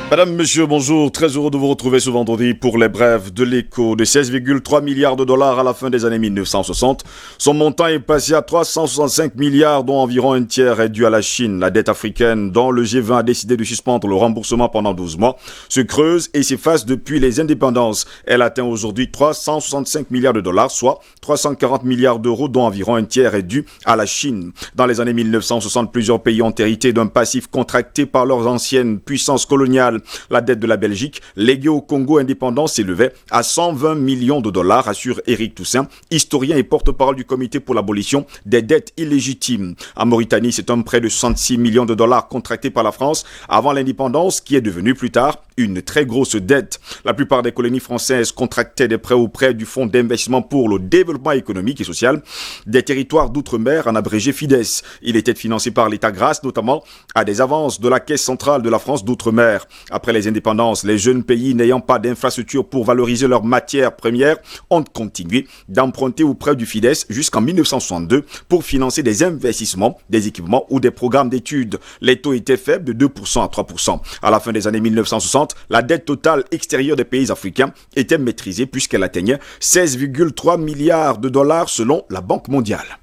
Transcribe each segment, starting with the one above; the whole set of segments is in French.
Madame, Monsieur, bonjour. Très heureux de vous retrouver ce vendredi pour les brèves de l'écho. De 16,3 milliards de dollars à la fin des années 1960, son montant est passé à 365 milliards, dont environ un tiers est dû à la Chine. La dette africaine, dont le G20 a décidé de suspendre le remboursement pendant 12 mois, se creuse et s'efface depuis les indépendances. Elle atteint aujourd'hui 365 milliards de dollars, soit 340 milliards d'euros, dont environ un tiers est dû à la Chine. Dans les années 1960, plusieurs pays ont hérité d'un passif contracté par leurs anciennes puissances coloniales. La dette de la Belgique, léguée au Congo indépendant, s'élevait à 120 millions de dollars, assure Éric Toussaint, historien et porte-parole du comité pour l'abolition des dettes illégitimes. En Mauritanie, c'est un prêt de 66 millions de dollars contracté par la France avant l'indépendance, qui est devenu plus tard une très grosse dette. La plupart des colonies françaises contractaient des prêts auprès du Fonds d'investissement pour le développement économique et social des territoires d'outre-mer, en abrégé FIDES. Il était financé par l'État grâce notamment à des avances de la Caisse centrale de la France d'outre-mer. Après les indépendances, les jeunes pays n'ayant pas d'infrastructure pour valoriser leurs matières premières ont continué d'emprunter auprès du FIDES jusqu'en 1962 pour financer des investissements, des équipements ou des programmes d'études. Les taux étaient faibles de 2% à 3%. À la fin des années 1960, la dette totale extérieure des pays africains était maîtrisée puisqu'elle atteignait 16,3 milliards de dollars selon la Banque mondiale.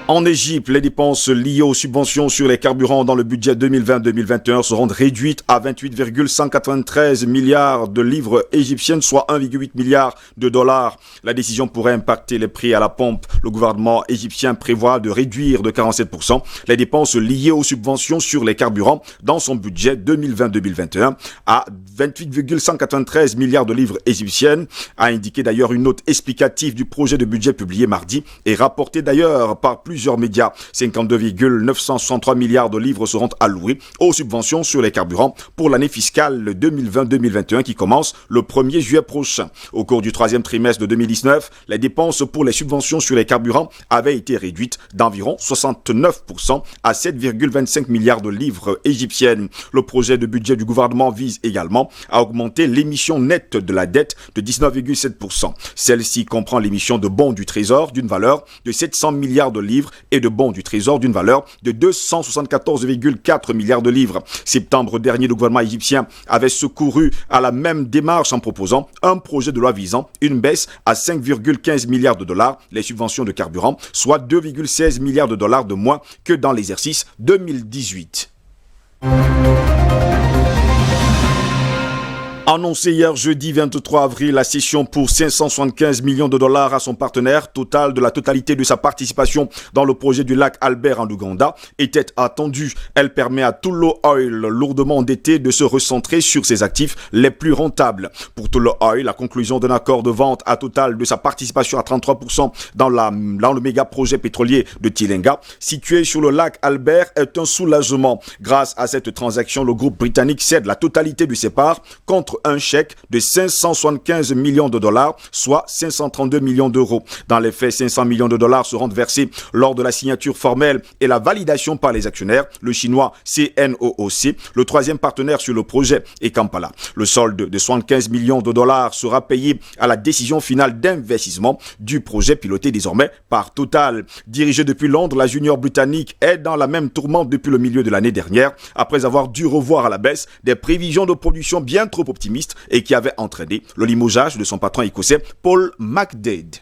En Égypte, les dépenses liées aux subventions sur les carburants dans le budget 2020-2021 seront réduites à 28,193 milliards de livres égyptiennes, soit 1,8 milliard de dollars. La décision pourrait impacter les prix à la pompe. Le gouvernement égyptien prévoit de réduire de 47% les dépenses liées aux subventions sur les carburants dans son budget 2020-2021 à 28,193 milliards de livres égyptiennes, a indiqué d'ailleurs une note explicative du projet de budget publié mardi et rapporté d'ailleurs par plusieurs médias. 52,963 milliards de livres seront alloués aux subventions sur les carburants pour l'année fiscale 2020-2021 qui commence le 1er juillet prochain. Au cours du troisième trimestre de 2019, les dépenses pour les subventions sur les carburants avaient été réduites d'environ 69% à 7,25 milliards de livres égyptiennes. Le projet de budget du gouvernement vise également à augmenter l'émission nette de la dette de 19,7%. Celle-ci comprend l'émission de bons du Trésor d'une valeur de 700 milliards de livres et de bons du Trésor d'une valeur de 274,4 milliards de livres. Septembre dernier, le gouvernement égyptien avait secouru à la même démarche en proposant un projet de loi visant une baisse à 5,15 milliards de dollars les subventions de carburant, soit 2,16 milliards de dollars de moins que dans l'exercice 2018. Annoncé hier jeudi 23 avril, la cession pour 575 millions de dollars à son partenaire Total de la totalité de sa participation dans le projet du lac Albert en Ouganda était attendue. Elle permet à Tullow Oil, lourdement endetté, de se recentrer sur ses actifs les plus rentables. Pour Tullow Oil, la conclusion d'un accord de vente à Total de sa participation à 33% dans le méga projet pétrolier de Tilenga, situé sur le lac Albert, est un soulagement. Grâce à cette transaction, le groupe britannique cède la totalité de ses parts contre un chèque de 575 millions de dollars, soit 532 millions d'euros. Dans les faits, 500 millions de dollars seront versés lors de la signature formelle et la validation par les actionnaires, le chinois CNOOC, le troisième partenaire sur le projet, et Kampala. Le solde de 75 millions de dollars sera payé à la décision finale d'investissement du projet piloté désormais par Total. Dirigée depuis Londres, la junior britannique est dans la même tourmente depuis le milieu de l'année dernière, après avoir dû revoir à la baisse des prévisions de production bien trop optimistes et qui avait entraîné le limogeage de son patron écossais Paul McDade.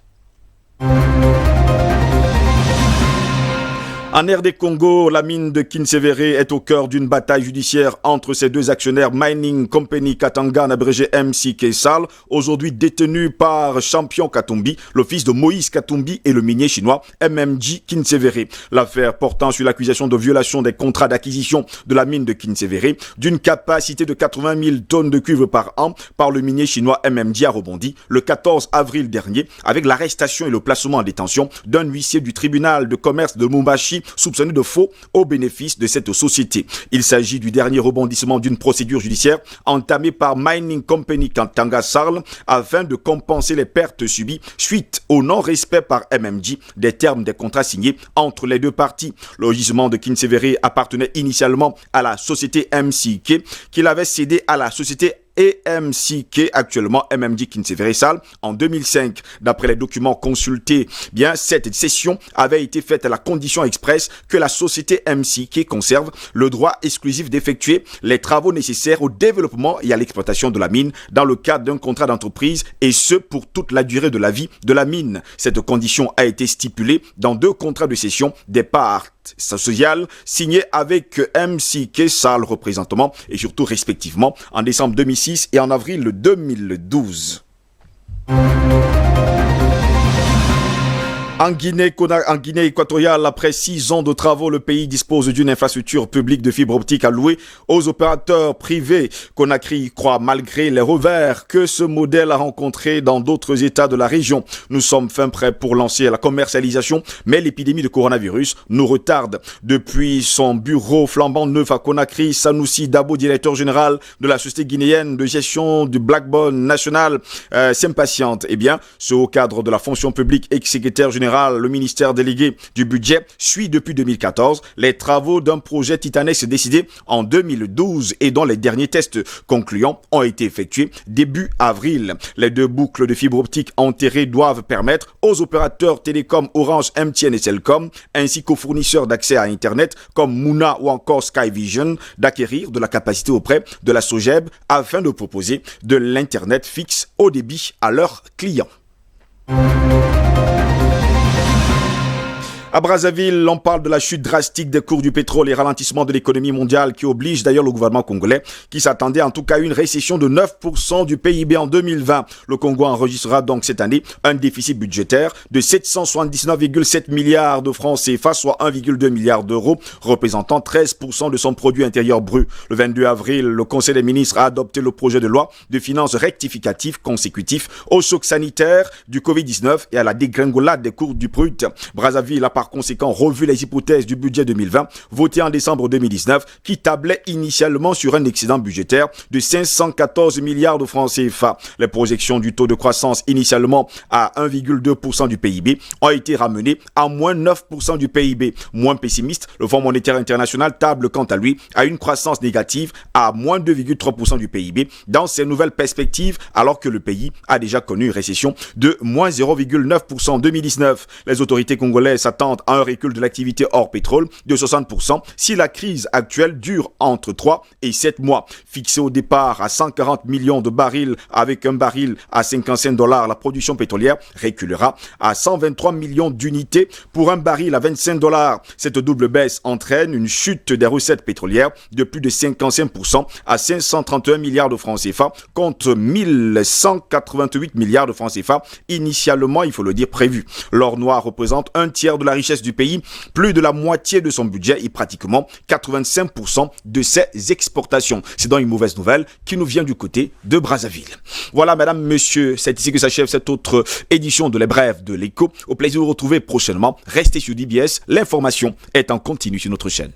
En RD Congo, la mine de Kinsevere est au cœur d'une bataille judiciaire entre ses deux actionnaires Mining Company Katanga, abrégé MCK Sal, aujourd'hui détenu par Champion Katumbi, le fils de Moïse Katumbi et le minier chinois MMG Kinsevere. L'affaire portant sur l'accusation de violation des contrats d'acquisition de la mine de Kinsevere d'une capacité de 80 000 tonnes de cuivre par an par le minier chinois MMG a rebondi le 14 avril dernier avec l'arrestation et le placement en détention d'un huissier du tribunal de commerce de Mumbashi soupçonné de faux au bénéfice de cette société. Il s'agit du dernier rebondissement d'une procédure judiciaire entamée par Mining Company Katanga Sarl afin de compenser les pertes subies suite au non-respect par MMG des termes des contrats signés entre les deux parties. Le gisement de Kinsevere appartenait initialement à la société MCK qu'il avait cédé à la société et MCK, actuellement MMG Kinseverisal, en 2005. D'après les documents consultés, bien, cette cession avait été faite à la condition expresse que la société MCK conserve le droit exclusif d'effectuer les travaux nécessaires au développement et à l'exploitation de la mine dans le cadre d'un contrat d'entreprise, et ce pour toute la durée de la vie de la mine. Cette condition a été stipulée dans 2 contrats de cession des parts sociales signés avec MCK SAL représentement et surtout respectivement en décembre 2006 et en avril 2012. En Guinée équatoriale, après 6 ans de travaux, le pays dispose d'une infrastructure publique de fibre optique allouée aux opérateurs privés. Conakry croit, malgré les revers que ce modèle a rencontré dans d'autres États de la région. Nous sommes fin prêts pour lancer la commercialisation, mais l'épidémie de coronavirus nous retarde. Depuis son bureau flambant neuf à Conakry, Sanoussi Dabo, directeur général de la société guinéenne de gestion du Blackbone National, s'impatiente. Eh bien, ce haut cadre de la fonction publique et secrétaire général, le ministère délégué du budget, suit depuis 2014 les travaux d'un projet titanesque décidé en 2012 et dont les derniers tests concluants ont été effectués début avril. Les 2 boucles de fibre optique enterrées doivent permettre aux opérateurs télécoms Orange, MTN et Cellcom, ainsi qu'aux fournisseurs d'accès à Internet comme Mouna ou encore Skyvision, d'acquérir de la capacité auprès de la SOGEB afin de proposer de l'Internet fixe haut débit à leurs clients. À Brazzaville, on parle de la chute drastique des cours du pétrole et ralentissement de l'économie mondiale qui oblige d'ailleurs le gouvernement congolais qui s'attendait en tout cas à une récession de 9% du PIB en 2020. Le Congo enregistrera donc cette année un déficit budgétaire de 779,7 milliards de francs CFA, soit 1,2 milliard d'euros, représentant 13% de son produit intérieur brut. Le 22 avril, le Conseil des ministres a adopté le projet de loi de finances rectificatif consécutif au choc sanitaire du Covid-19 et à la dégringolade des cours du brut. Brazzaville a par conséquent revu les hypothèses du budget 2020 voté en décembre 2019 qui tablait initialement sur un excédent budgétaire de 514 milliards de francs CFA. Les projections du taux de croissance initialement à 1,2% du PIB ont été ramenées à moins 9% du PIB. Moins pessimiste, le Fonds monétaire international table quant à lui à une croissance négative à moins 2,3% du PIB dans ses nouvelles perspectives alors que le pays a déjà connu une récession de moins 0,9% en 2019. Les autorités congolaises s'attendent à un recul de l'activité hors pétrole de 60% si la crise actuelle dure entre 3 et 7 mois. Fixé au départ à 140 millions de barils avec un baril à $55, la production pétrolière reculera à 123 millions d'unités pour un baril à $25. Cette double baisse entraîne une chute des recettes pétrolières de plus de 55% à 531 milliards de francs CFA contre 1188 milliards de francs CFA initialement, il faut le dire, prévu. L'or noir représente un tiers de la richesse du pays, plus de la moitié de son budget et pratiquement 85% de ses exportations. C'est donc une mauvaise nouvelle qui nous vient du côté de Brazzaville. Voilà, mesdames, messieurs, c'est ici que s'achève cette autre édition de Les Brèves de l'Écho. Au plaisir de vous retrouver prochainement. Restez sur DBS, l'information est en continu sur notre chaîne.